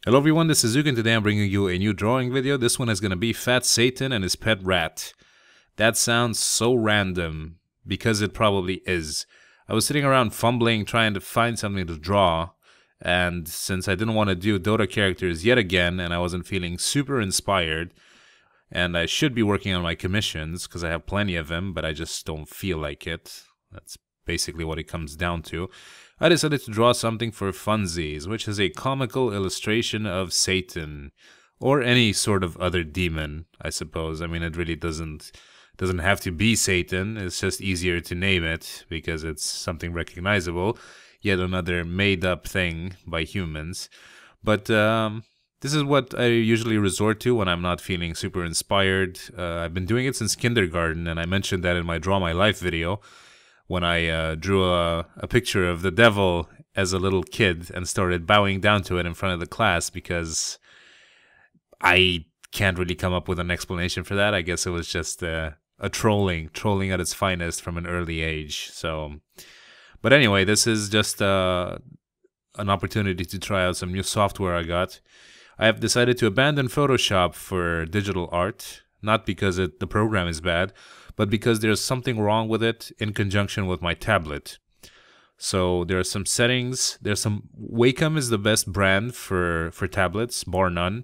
Hello everyone, this is Zooc and today I'm bringing you a new drawing video. This one is going to be Fat Satan and his pet rat. That sounds so random, because it probably is. I was sitting around fumbling trying to find something to draw, and since I didn't want to do Dota characters yet again and I wasn't feeling super inspired, and I should be working on my commissions because I have plenty of them, but I just don't feel like it. That's basically what it comes down to. I decided to draw something for funsies, which is a comical illustration of Satan, or any sort of other demon, I suppose. I mean, it really doesn't have to be Satan. It's just easier to name it because it's something recognizable. Yet another made-up thing by humans. But this is what I usually resort to when I'm not feeling super inspired. I've been doing it since kindergarten, and I mentioned that in my Draw My Life video, when I drew a picture of the devil as a little kid and started bowing down to it in front of the class because I can't really come up with an explanation for that. I guess it was just a trolling at its finest from an early age. So, but anyway, this is just an opportunity to try out some new software I got. I have decided to abandon Photoshop for digital art, not because the program is bad, but because there's something wrong with it in conjunction with my tablet. So there are some settings. Wacom is the best brand for tablets, bar none,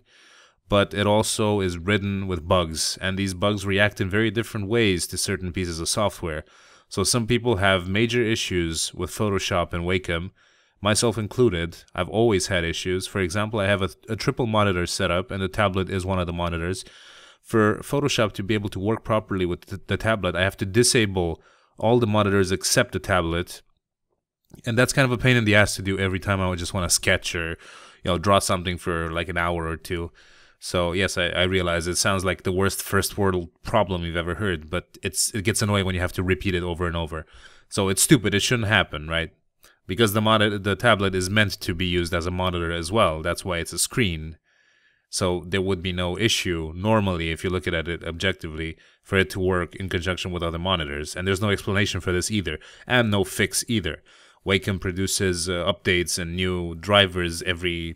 but it also is ridden with bugs, and these bugs react in very different ways to certain pieces of software. So some people have major issues with Photoshop and Wacom, myself included. I've always had issues. For example, I have a triple monitor setup, and the tablet is one of the monitors. For Photoshop to be able to work properly with the tablet, I have to disable all the monitors except the tablet. And that's kind of a pain in the ass to do every time I would just want to sketch or, draw something for like an hour or two. So yes, I realize it sounds like the worst first world problem you've ever heard, but it gets annoying when you have to repeat it over and over. So it's stupid. It shouldn't happen, right? Because the tablet is meant to be used as a monitor as well. That's why it's a screen. So there would be no issue normally, if you look at it objectively, for it to work in conjunction with other monitors. And there's no explanation for this either, and no fix either. Wacom produces updates and new drivers every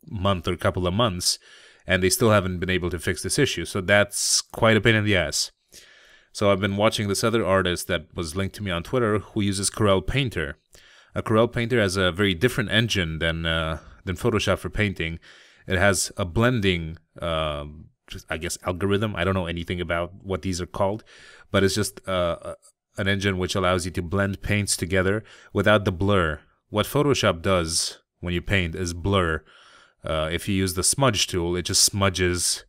month or couple of months, and they still haven't been able to fix this issue. So that's quite a pain in the ass. So I've been watching this other artist that was linked to me on Twitter who uses Corel Painter. Corel Painter has a very different engine than Photoshop for painting. It has a blending, I guess, algorithm. I don't know anything about what these are called, but it's just an engine which allows you to blend paints together without the blur. What Photoshop does when you paint is blur. If you use the smudge tool, it just smudges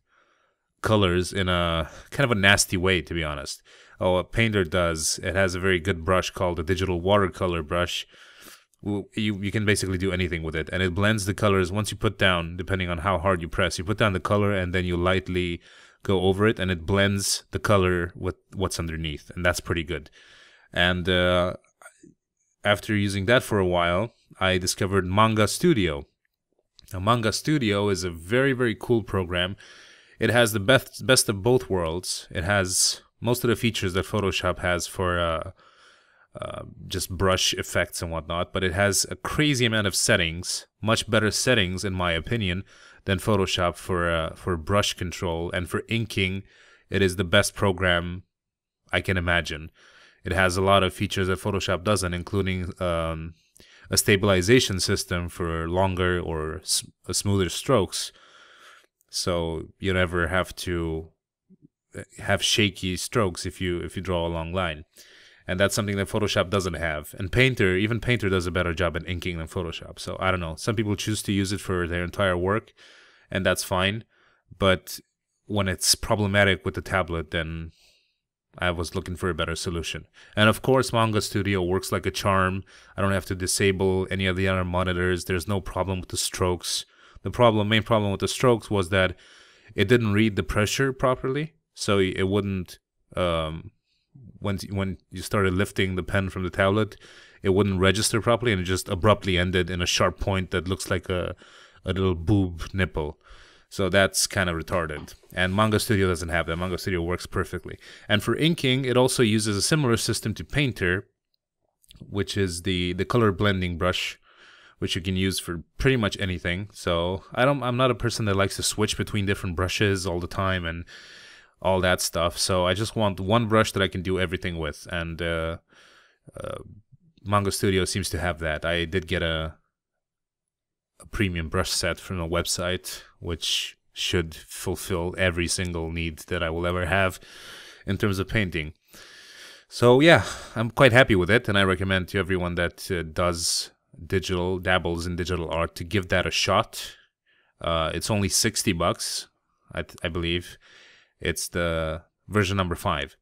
colors in a kind of a nasty way, to be honest. Oh, what Painter does, it has a very good brush called a digital watercolor brush. You can basically do anything with it, and it blends the colors. Once you put down, depending on how hard you press, you put down the color and then you lightly go over it, and it blends the color with what's underneath, and that's pretty good. And after using that for a while, I discovered Manga Studio. Now, Manga Studio is a very, very cool program. It has the best of both worlds. It has most of the features that Photoshop has for just brush effects and whatnot, but it has a crazy amount of settings, much better settings in my opinion than Photoshop for brush control, and for inking it is the best program I can imagine. It has a lot of features that Photoshop doesn't, including a stabilization system for longer or smoother strokes, so you never have to have shaky strokes if you draw a long line. And that's something that Photoshop doesn't have. And even Painter does a better job at inking than Photoshop. So I don't know. Some people choose to use it for their entire work, and that's fine. But when it's problematic with the tablet, then I was looking for a better solution. And of course, Manga Studio works like a charm. I don't have to disable any of the other monitors. There's no problem with the strokes. The main problem with the strokes was that it didn't read the pressure properly. So it wouldn't... when you started lifting the pen from the tablet, it wouldn't register properly, and it just abruptly ended in a sharp point that looks like a little boob nipple. So that's kind of retarded. And Manga Studio doesn't have that. Manga Studio works perfectly. And for inking, it also uses a similar system to Painter, which is the color blending brush, which you can use for pretty much anything. So I'm not a person that likes to switch between different brushes all the time and all that stuff. So I just want one brush that I can do everything with, and Manga Studio seems to have that. I did get a premium brush set from a website, which should fulfill every single need that I will ever have in terms of painting. So yeah, I'm quite happy with it, and I recommend to everyone that dabbles in digital art, to give that a shot. It's only $60, I believe. It's the version number 5.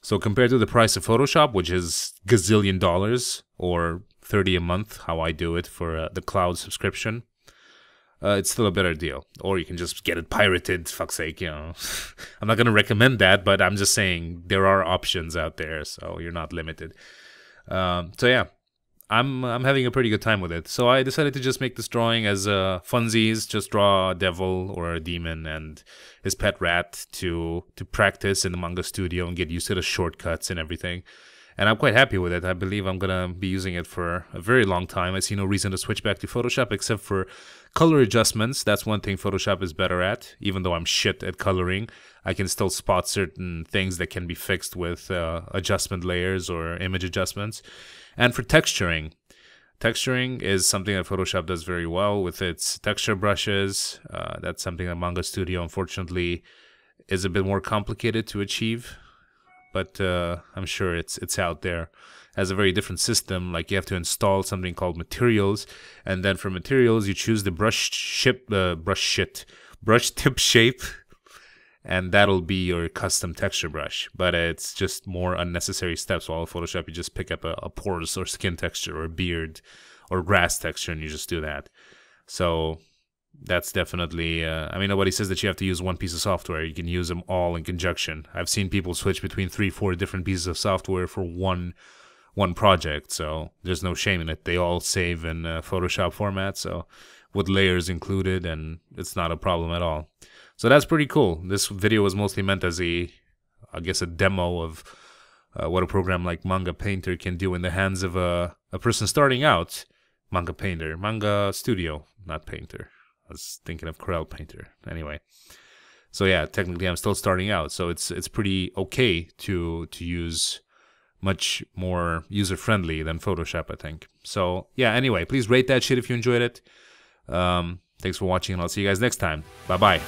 So compared to the price of Photoshop, which is gazillion dollars, or $30 a month, how I do it for the cloud subscription, it's still a better deal. Or you can just get it pirated, fuck's sake, you know. I'm not going to recommend that, but I'm just saying there are options out there, so you're not limited. So yeah, I'm having a pretty good time with it. So I decided to just make this drawing as funsies, just draw a devil or a demon and his pet rat to practice in the Manga Studio and get used to the shortcuts and everything. And I'm quite happy with it. I believe I'm going to be using it for a very long time. I see no reason to switch back to Photoshop except for color adjustments. That's one thing Photoshop is better at. Even though I'm shit at coloring, I can still spot certain things that can be fixed with adjustment layers or image adjustments. And for texturing. Texturing is something that Photoshop does very well with its texture brushes. That's something that Manga Studio, unfortunately, is a bit more complicated to achieve. But I'm sure it's out there. It has a very different system. Like, you have to install something called materials, and then for materials you choose the brush tip shape, and that'll be your custom texture brush. But it's just more unnecessary steps. While in Photoshop, you just pick up a pores or skin texture or beard or grass texture, and you just do that. So that's definitely, I mean, nobody says that you have to use one piece of software. You can use them all in conjunction. I've seen people switch between 3-4 different pieces of software for one project, so there's no shame in it. They all save in Photoshop format, so with layers included, and it's not a problem at all. So that's pretty cool. This video was mostly meant as I guess a demo of what a program like Manga Painter can do in the hands of a person starting out. Manga Studio, not Painter. I was thinking of Corel Painter. Anyway, so yeah, technically I'm still starting out, so it's pretty okay to use, much more user-friendly than Photoshop, I think. So yeah, anyway, please rate that shit if you enjoyed it. Thanks for watching, and I'll see you guys next time. Bye-bye.